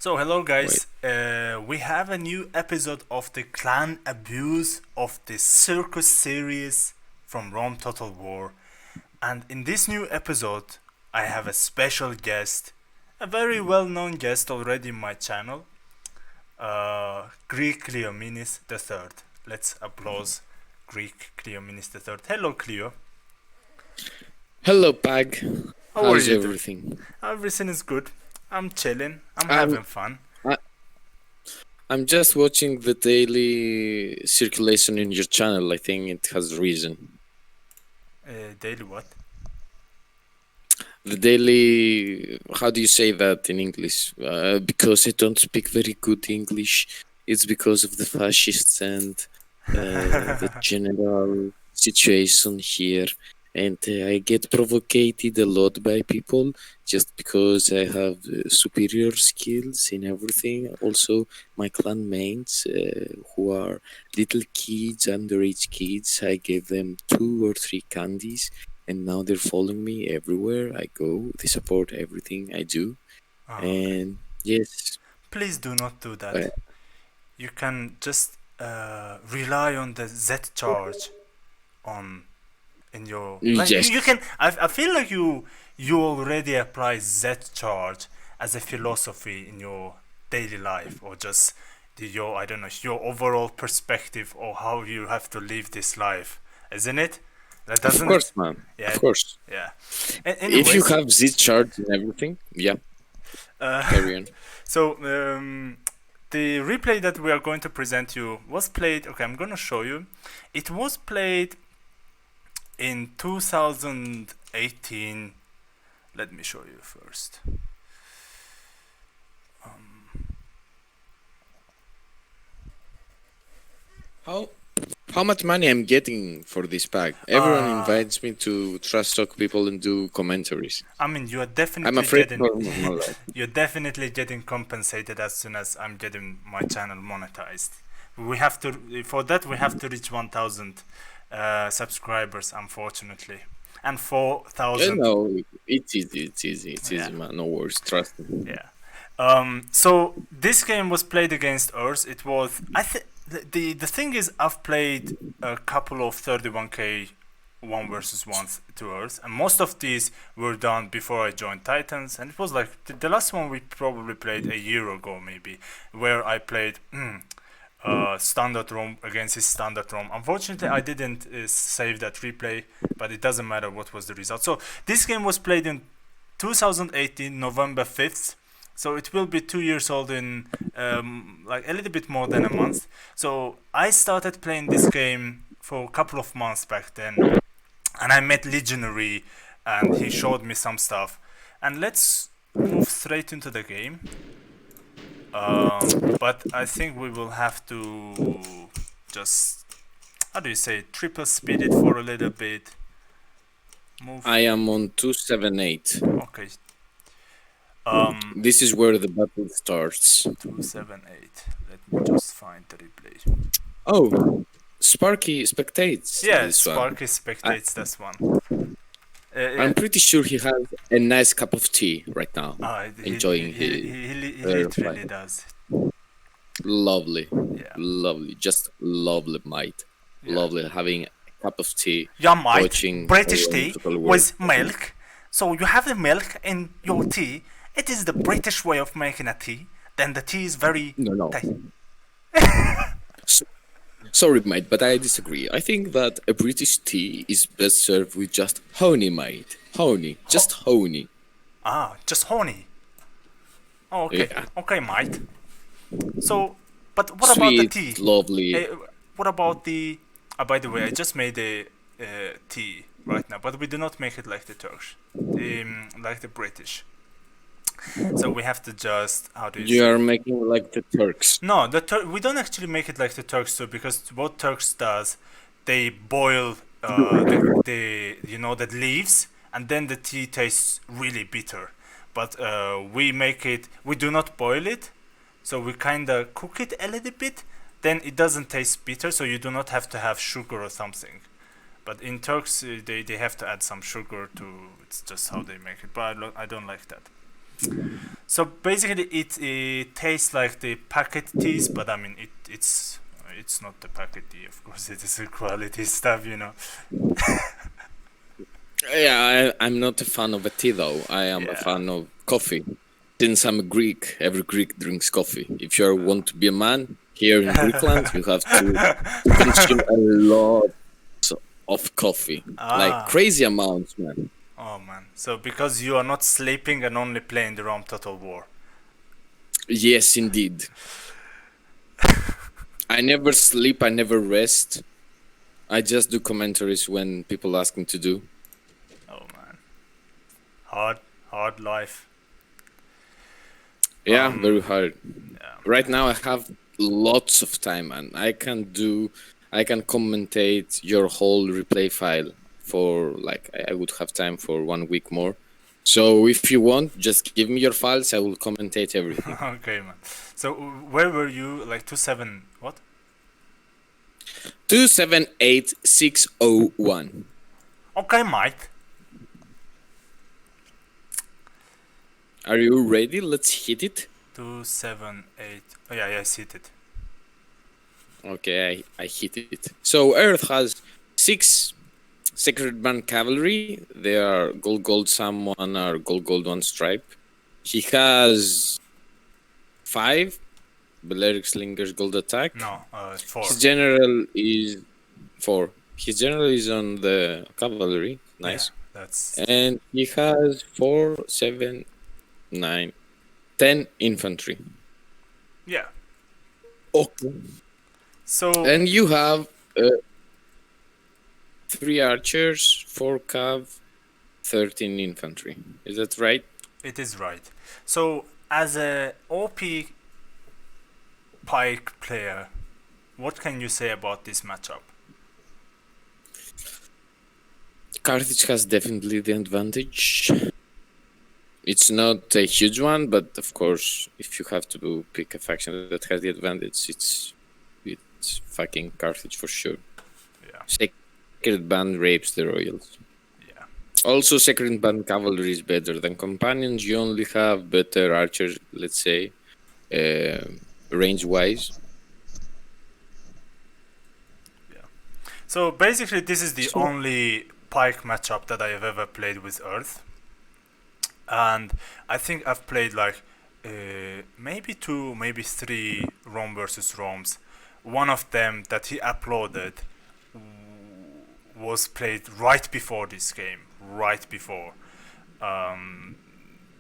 So hello Wait. guys, we have a new episode of the clan abuse of the Circus series from Rome Total War, and in this new episode I have a special guest, a very well-known guest already in my channel, Greek Cleomenes III. Let's applause Greek Cleomenes III. Hello Cleo, Hello, Pag. how are How's you doing? everything? Everything is good. I'm chilling. I'm I'm having fun. I, I'm just watching the daily circulation in your channel. I think it has reason. Daily what? The daily. How do you say that in English? Because I don't speak very good English. It's because of the fascists and the general situation here. And I get provoked a lot by people just because I have superior skills in everything. Also, my clan mates, who are little kids, underage kids, I gave them 2 or 3 candies, and now they're following me everywhere I go. They support everything I do, Oh, okay. and yes, Please do not do uh, that. You can just rely on the Z charge on in your like yes, you can. I feel like you already apply Z charge as a philosophy in your daily life or just your I don't know your overall perspective or how you have to live this life, isn't it? That of doesn't it? course, man, Yeah, of course. yeah. If you Anyways, have Z charts and everything, yeah, uh, carry on. so the replay that we are going to present you was played. Okay, I'm gonna show you. It was played in 2018. Let me show you first. How how much money I'm getting for this pack? Everyone Uh, invites me to trust talk people and do commentaries. I mean, you are I'm definitely afraid getting, for my life. you're definitely getting compensated as soon as I'm getting my channel monetized. We have to, for that, we have to reach 1,000 subscribers, unfortunately, and 4,000. No, it's easy, it's Yeah, easy, man. No worries, trust me. yeah. So this game was played against Earth. It was I think the thing is I've played a couple of 31k one versus ones to Earth, and most of these were done before I joined Titans, and it was like the last one we probably played a year ago maybe, where I played. Standard ROM against his standard ROM. Unfortunately, I didn't save that replay, but it doesn't matter what was the result. So this game was played in 2018, November 5th. So it will be 2 years old in like a little bit more than a month. So I started playing this game for a couple of months back then, and I met Legionary, and he showed me some stuff. And let's move straight into the game. But I think we will have to just how do you say triple speed it for a little bit. Move. I am on 278. Okay. Um, This is where the battle starts. 278. Let me just find the replay. Oh, Sparky spectates Yeah, this one. Sparky I, spectates this one. I'm pretty sure he has a nice cup of tea right now, enjoying He reply. literally does. Lovely, Yeah, lovely, just lovely, mate. yeah. Lovely having a cup of tea, Yeah, mate. watching a British Rome tea Total War. with milk. So you have the milk in your tea. It is the British way of making a tea. Then the tea is very No, no. tasty. S- Sorry, mate, but I disagree. I think that a British tea is best served with just honey, mate. Honey, just honey. Ah, just honey. Oh, okay. Yeah, Okay, mate. So, but what about the sweet, tea? lovely. What about the? By the way, I just made a tea right now, but we do not make it like the Turks, like the British. So we have to just how do you You say? are making like the Turks. No, we don't actually make it like the Turks do because what Turks does, they boil the the leaves and then the tea tastes really bitter. But we make it. We do not boil it, so we kind of cook it a little bit. Then it doesn't taste bitter, so you do not have to have sugar or something. But in Turks, they have to add some sugar to. It's just how they make it. But I don't like that. So basically, it tastes like the packet teas, but I mean, it's not the packet tea. Of course, it is a quality stuff, you know. Yeah, I'm not a fan of a tea though. I am a Yeah. fan of coffee. Since I'm a Greek, every Greek drinks coffee. If you want to be a man here in Greekland, you have to consume a lot of coffee, like Ah. crazy amounts, man. Oh man. So because you are not sleeping and only playing the Rome Total War. Yes, indeed. I never sleep. I never rest. I just do commentaries when people ask me to do. Oh man. Hard, hard life. Yeah, very hard. Yeah. Right now I have lots of time and I can commentate your whole replay file for like I would have time for 1 week more. So if you want, just give me your files, I will commentate everything. Okay, man. So where were you? Like 27 what? 278601. Okay, mate. Are you ready? Let's hit it. 278. Oh yeah, yeah, I see it. Okay, I hit it. So Earth has 6 Sacred Band Cavalry. They are gold someone or gold one stripe. He has 5 Balearic Slingers gold attack. No, 4. His general is 4. His general is on the cavalry. Nice. Yeah, that's. And he has 4, 7, 9, 10 infantry. Yeah. Okay. So. And you have 3 archers, 4 cav, 13 infantry. Is that right? It is right. So, as a OP pike player, what can you say about this matchup? Carthage has definitely the advantage. It's not a huge one, but of course, if you have to pick a faction that has the advantage, it's fucking Carthage for sure. Yeah. Sacred Band rapes the royals. Yeah. Also, Sacred Band cavalry is better than companions. You only have better archers, let's say, range-wise. Yeah. So basically, this is the only pike matchup that I have ever played with Earth, and I think I've played like maybe 2, maybe 3 Rome versus Romes. One of them that he uploaded was played right before this game, right before.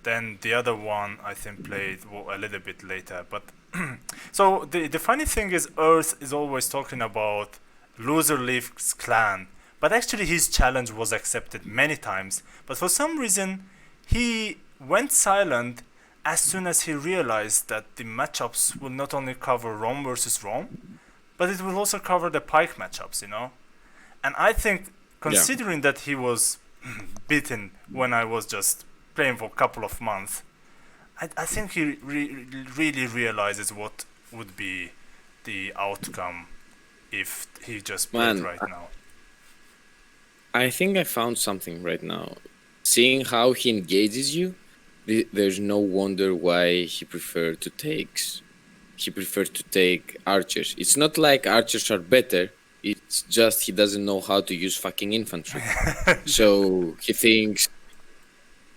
Then the other one I think played a little bit later. But so the funny thing is, Earth is always talking about loser leaves clan, but actually his challenge was accepted many times. But for some reason, he went silent as soon as he realized that the matchups will not only cover Rome versus Rome, but it will also cover the pike matchups, you know? And I think, considering that he was beaten when I was just playing for a couple of months, I think he really realizes what would be the outcome if he just played right now. I think I found something right now. Seeing how he engages you, there's no wonder why he preferred to take archers. It's not like archers are better. It's just he doesn't know how to use fucking infantry. So he thinks,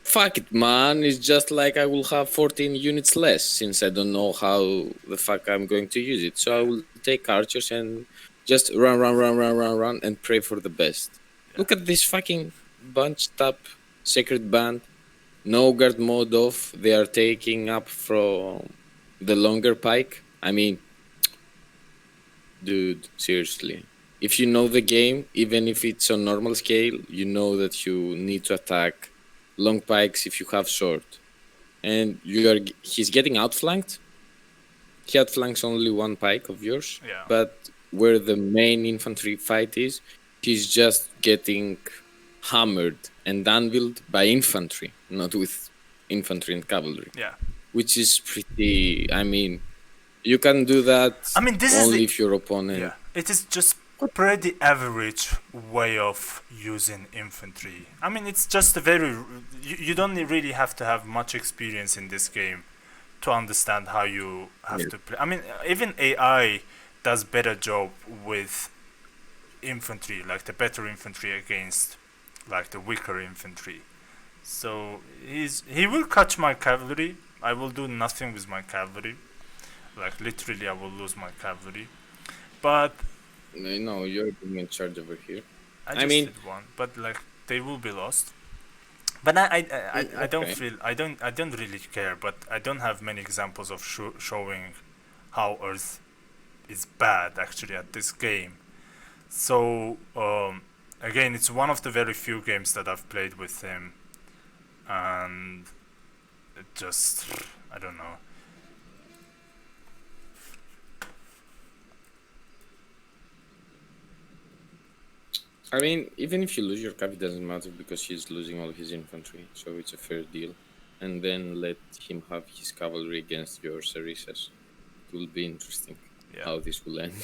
fuck it, man. It's just like I will have 14 units less since I don't know how the fuck I'm going to use it. So I will take archers and just run and pray for the best. Yeah. Look at this fucking bunched up Sacred Band. No guard mode off. They are taking up from the longer pike. I mean, dude, seriously. If you know the game, even if it's on normal scale, you know that you need to attack long pikes if you have short. And he's getting outflanked. He outflanks only 1 pike of yours. Yeah. But where the main infantry fight is, he's just getting hammered and anviled by infantry, not with infantry and cavalry. Yeah. Which is pretty, I mean, you can do that this only is if your opponent... Yeah, it is just pretty average way of using infantry. I mean, it's just a very you don't really have to have much experience in this game to understand how you have Yeah. to play. I mean, even AI does better job with infantry, like the better infantry against like the weaker infantry. So he will catch my cavalry. I will do nothing with my cavalry. Like literally, I will lose my cavalry. But No, you're being in charge over here. I I just mean, did one. But like they will be lost. But I don't okay. feel I don't really care. But I don't have many examples of showing how Earth is bad actually at this game. So again, it's one of the very few games that I've played with him, and it just I don't know. I mean, even if you lose your cap, it doesn't matter because he's losing all his infantry, so it's a fair deal. And then let him have his cavalry against your Sarissas. It will be interesting Yeah. how this will end.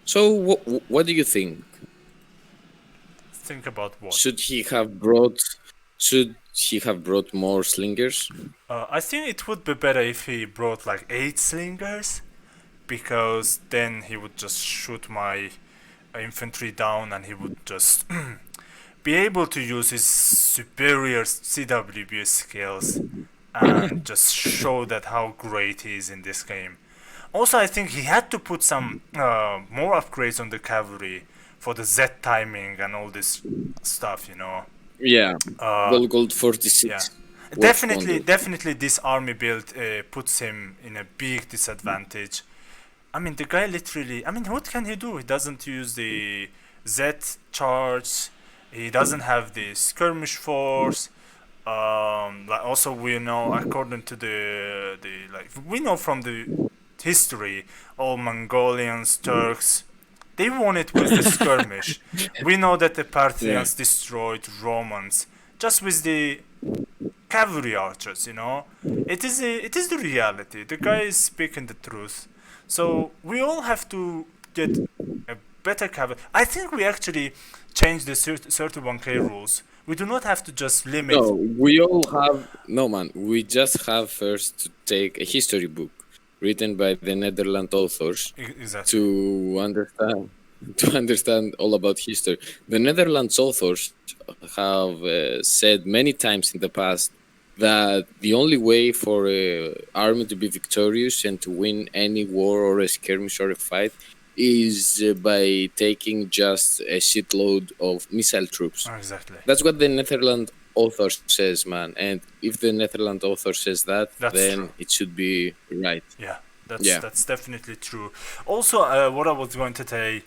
So, what do you think? Think about what. Should he have brought? Should he have brought more slingers? I think it would be better if he brought like 8 slingers, because then he would just shoot my infantry down, and he would just be able to use his superior CWB skills and just show that how great he is in this game. Also, I think he had to put some more upgrades on the cavalry for the Z timing and all this stuff, you know. Yeah, Uh, gold yeah, 46. Watch definitely, wonder. definitely, this army build puts him in a big disadvantage. I mean, the guy literally. I mean, what can he do? He doesn't use the Z charge. He doesn't have the skirmish force. Like also we know, according to the like we know from the history, all Mongolians, Turks, they won it with the skirmish. We know that the Yeah. Parthians destroyed Romans just with the cavalry archers. You know, it is the reality. The guy is speaking the truth. So we all have to get a better cavalry. I think we actually changed the 31K rules. We do not have to just limit. No, we all have no man. We just have first to take a history book written by the Netherlands authors Exactly. to understand all about history. The Netherlands authors have said many times in the past that the only way for a army to be victorious and to win any war or a skirmish or a fight is by taking just a shitload of missile troops. Exactly. That's what the Netherlands author says, man. And if the Netherlands author says that, That's true. then it should be right. Yeah, Yeah. that's definitely true. Also, what I was going to say,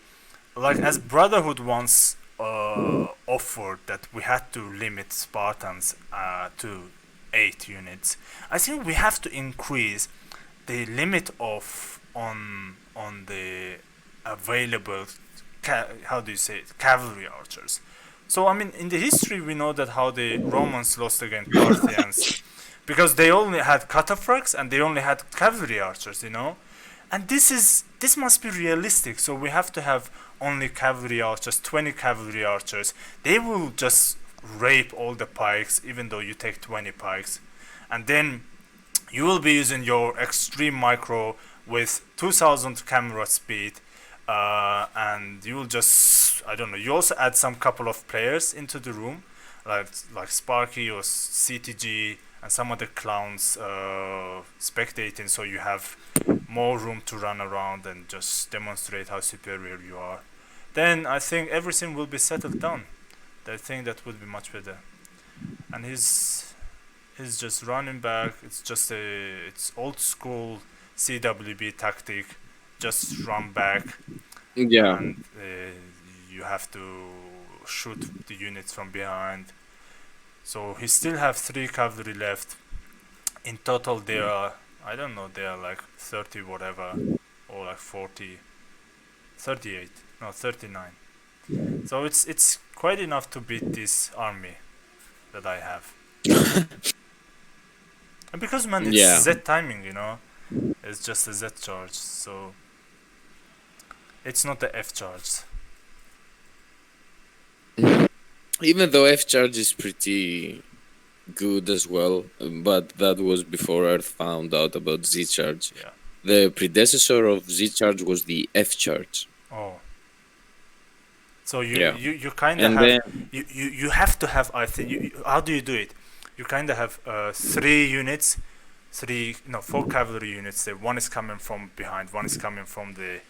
like as Brotherhood once offered that we had to limit Spartans to 8 units. I think we have to increase the limit of on the available how do you say it, cavalry archers. So I mean, in the history we know that how the Romans lost against Parthians because they only had cataphracts and they only had cavalry archers, you know. And this must be realistic. So we have to have only cavalry archers, 20 cavalry archers. They will just rape all the pikes, even though you take 20 pikes, and then you will be using your extreme micro with 2000 camera speed, and you will just I don't know. You also add some couple of players into the room, like Sparky or CTG and some other clowns spectating, so you have more room to run around and just demonstrate how superior you are. Then I think everything will be settled down. I think that would be much better. And he's just running back. It's old school CWB tactic. Just run back, Yeah. and you have to shoot the units from behind. So he still have 3 cavalry left. In total, there are I don't know. There are like 30 whatever, or like 40, 38, no 39. So it's quite enough to beat this army that I have. And because man, it's Yeah. Z timing, it's just a Z charge, so it's not the F charge. Even though F charge is pretty good as well, but that was before Earth found out about Z charge. Yeah. The predecessor of Z charge was the F charge. Oh. So Yeah. you kind of And have then you have to have, I think, how do you do it? You kind of have 3 units, 4 cavalry units. One is coming from behind, one is coming from the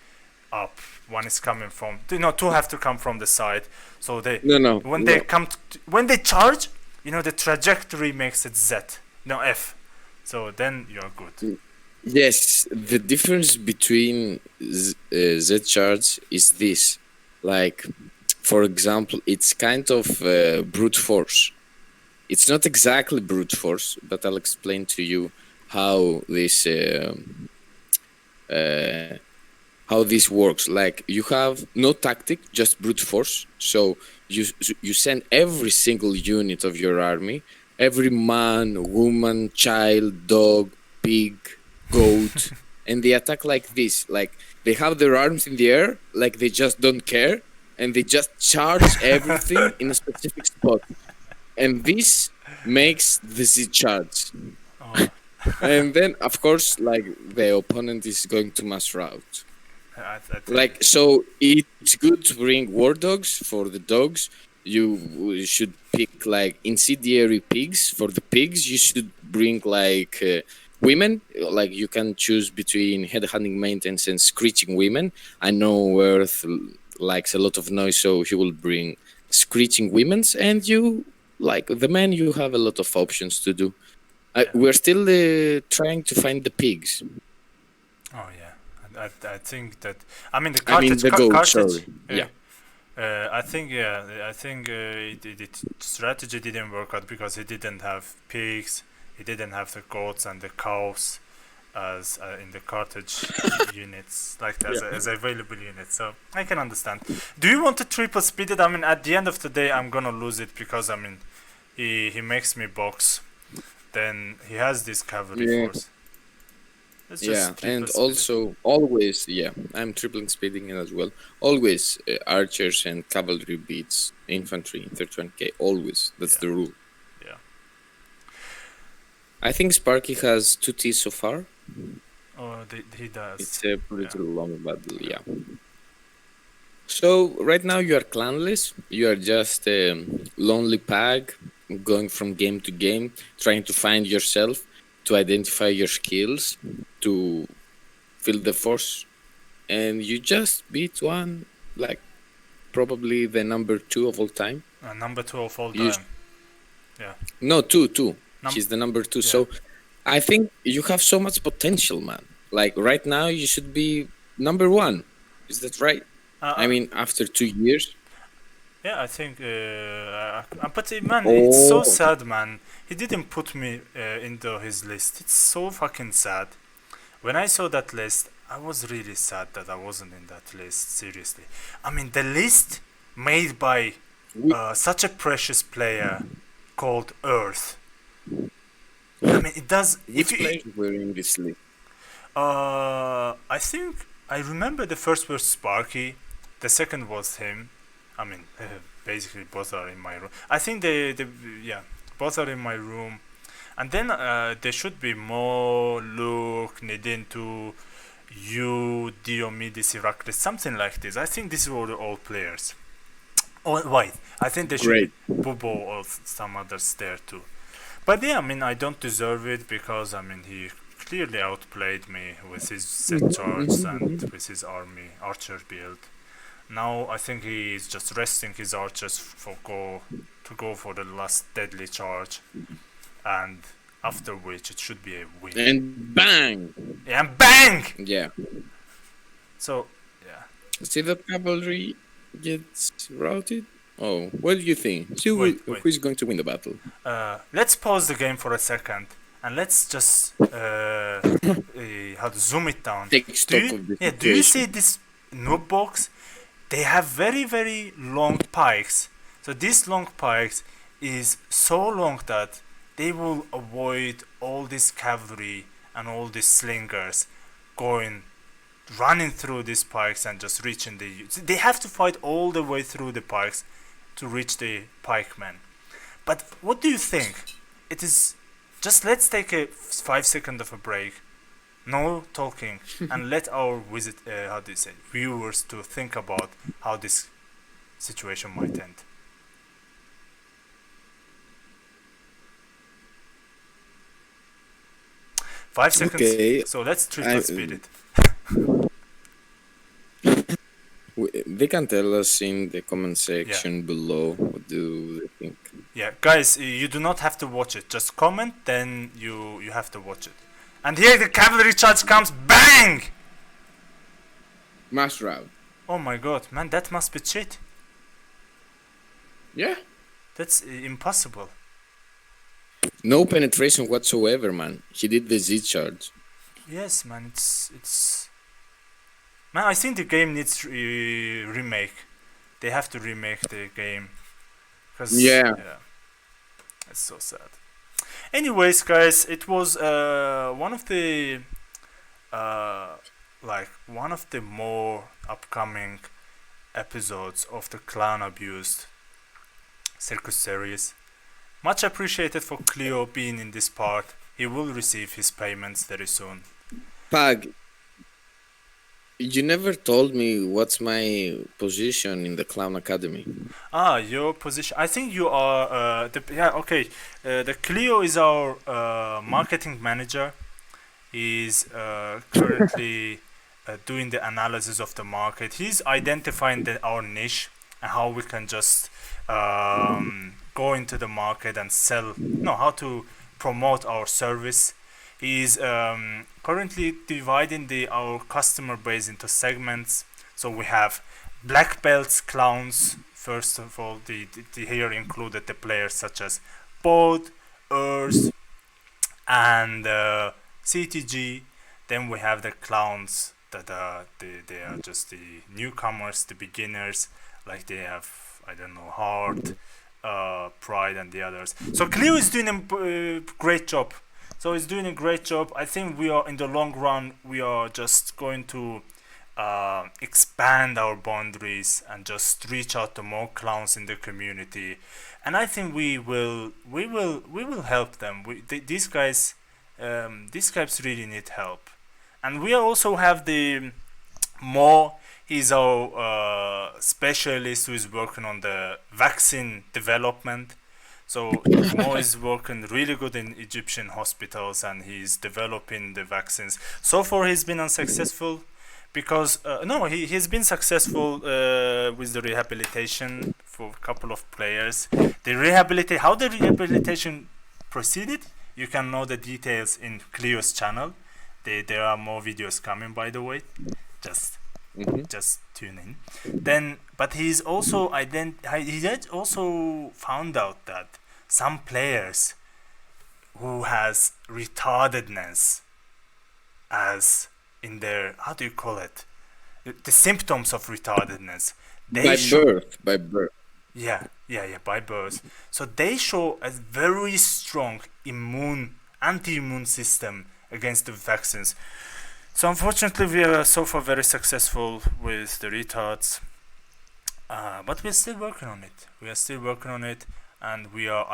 up, one is coming from, two have to come from the side. So when they no. come when they charge, the trajectory makes it Z, no F. So then you're good. Yes, the difference between Z charge is this. Like, for example, it's kind of brute force. It's not exactly brute force, but I'll explain to you how this works. Like, you have no tactic, just brute force. So you send every single unit of your army, every man, woman, child, dog, pig, goat, and they attack like this. Like, they have their arms in the air, like they just don't care, and they just charge everything in a specific spot. And this makes the Z charge. Oh, And then, of course, like, the opponent is going to mass route. I think. Like, so it's good to bring war dogs for the dogs. You should pick like incendiary pigs. For the pigs, you should bring like women. Like, you can choose between headhunting maintenance and screeching women. I know Earth likes a lot of noise, so he will bring screeching women's. And you, like the men, you have a lot of options to do. We're still trying to find the pigs. Oh yeah, I think that, I mean, the I mean, cartridge the goat, cartridge. sorry. Yeah. I think it strategy didn't work out because he didn't have pigs, he didn't have the goats and the cows as in the cartridge units, like as available units. So I can understand. Do you want to triple speed it? I mean, at the end of the day, I'm gonna lose it because, I mean, he makes me box. Then he has this cavalry Yeah. force. Let's Yeah, just triple and speed it. also always, I'm tripling speeding it as well. Always archers and cavalry beats infantry in 31k. Always, that's the rule. Yeah. I think Sparky has 2T so far. Oh, he does. It's a pretty long battle, yeah. So right now you are clanless. You are just a lonely pag, going from game to game, trying to find yourself, to identify your skills, to fill the force, and you just beat one, like probably the number 2 of all time. Number 2 of all You- time. Yeah. No, two. Num- He's the number 2. yeah. So I think you have so much potential, man. Like, right now you should be number 1. Is that right? I mean, after 2 years. Yeah, I think. But man, it's so Oh. sad, man. He didn't put me into his list. It's so fucking sad. When I saw that list, I was really sad that I wasn't in that list. Seriously, I mean, the list made by such a precious player called Earth. I mean, it does. Which players were in this list? I think I remember the first was Sparky, the second was him. I mean, basically both are in my room. I think both are in my room. And then there should be more Luke, Nidintu, you, Diomidis, Iraklis, something like this. I think these were all players. Oh, wait, I think there should be Bubo or some others there too. But yeah, I mean, I don't deserve it because, I mean, he clearly outplayed me with his set charge and with his archer build. Now I think he is just resting his archers to go for the last deadly charge, and after which it should be a win. And bang! Yeah, and bang! Yeah. So, yeah. See that cavalry gets routed? Oh, what do you think? Wait. Who's going to win the battle? Let's pause the game for a second and let's just how to zoom it down. Take stock of the Do you see situation. this noob box? they have very very long pikes. So these long pikes is so long that they will avoid all this cavalry and all these slingers going running through these pikes and just reaching the. They have to fight all the way through the pikes to reach the pikemen. But what do you think? It is just let's take a 5 second of a break, no talking, and let our how do you say viewers to think about how this situation might end. 5 seconds. Okay, So let's triple I, speed it. they can tell us in the comment Yeah. section below what do they think. Yeah, guys, you do not have to watch it. Just comment, then you have to watch it. And here the cavalry charge comes, bang! Mass route. Oh my god, man, that must be cheat. Yeah. That's impossible. No penetration whatsoever, man. He did the Z charge. Yes, man, it's. Man, I think the game needs remake. They have to remake the game. Cause Yeah. it's so sad. Anyways, guys, it was one of the one of the more upcoming episodes of the Clown Abused Circus series. Much appreciated for Cleo being in this part. He will receive his payments very soon. Pag, you never told me what's my position in the Clown Academy. Your position. I think you are. Okay. The Cleo is our marketing manager. He's currently doing the analysis of the market. He's identifying our niche and how we can just go into the market and sell. No, how to promote our service. He's currently dividing our customer base into segments. So we have black belts, clowns. First of all, the here included the players such as Bod, Urs, and CTG. Then we have the clowns that they are just the newcomers, the beginners. Like they have, I don't know, Heart, Pride, and the others. So Cleo is doing a great job. So he's doing a great job. I think we are in the long run. We are just going to expand our boundaries and just reach out to more clowns in the community. And I think we will help them. These guys really need help. And we also have the Mo. He's our specialist who is working on the vaccine development. So Mo is working really good in Egyptian hospitals and he's developing the vaccines. So far he's been unsuccessful because he's been successful with the rehabilitation for a couple of players. How the rehabilitation proceeded, you can know the details in Cleo's channel. There are more videos coming, by the way. Just tune in. Then, but he's also he had also found out that some players who has retardedness as in their, how do you call it, the symptoms of retardedness, By birth. Yeah, by birth. So they show a very strong anti-immune system against the vaccines. So unfortunately, we are so far very successful with the retards, but we're still working on it. And we are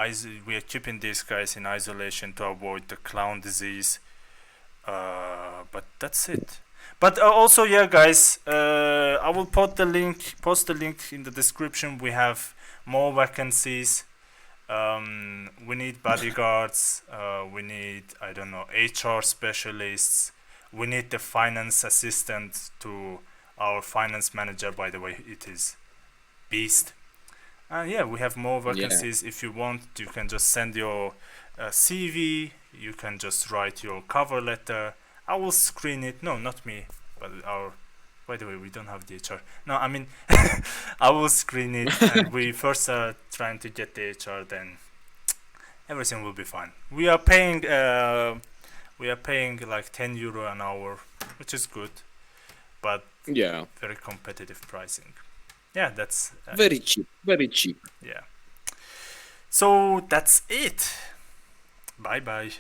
keeping these guys in isolation to avoid the clown disease. But that's it. But also, yeah, guys, I will post the link in the description. We have more vacancies. We need bodyguards. We need, I don't know, HR specialists. We need the finance assistant to our finance manager. By the way, it is Beast. And yeah, we have more vacancies. If you want, you can just send your CV. You can just write your cover letter. I will screen it. No, not me, but our. By the way, we don't have the HR. No, I mean, I will screen it. And we first are trying to get the HR. Then everything will be fine. We are paying like €10 an hour, which is good, but Yeah. very competitive pricing. Yeah, that's Very cheap, very cheap. yeah. So that's it. Bye bye.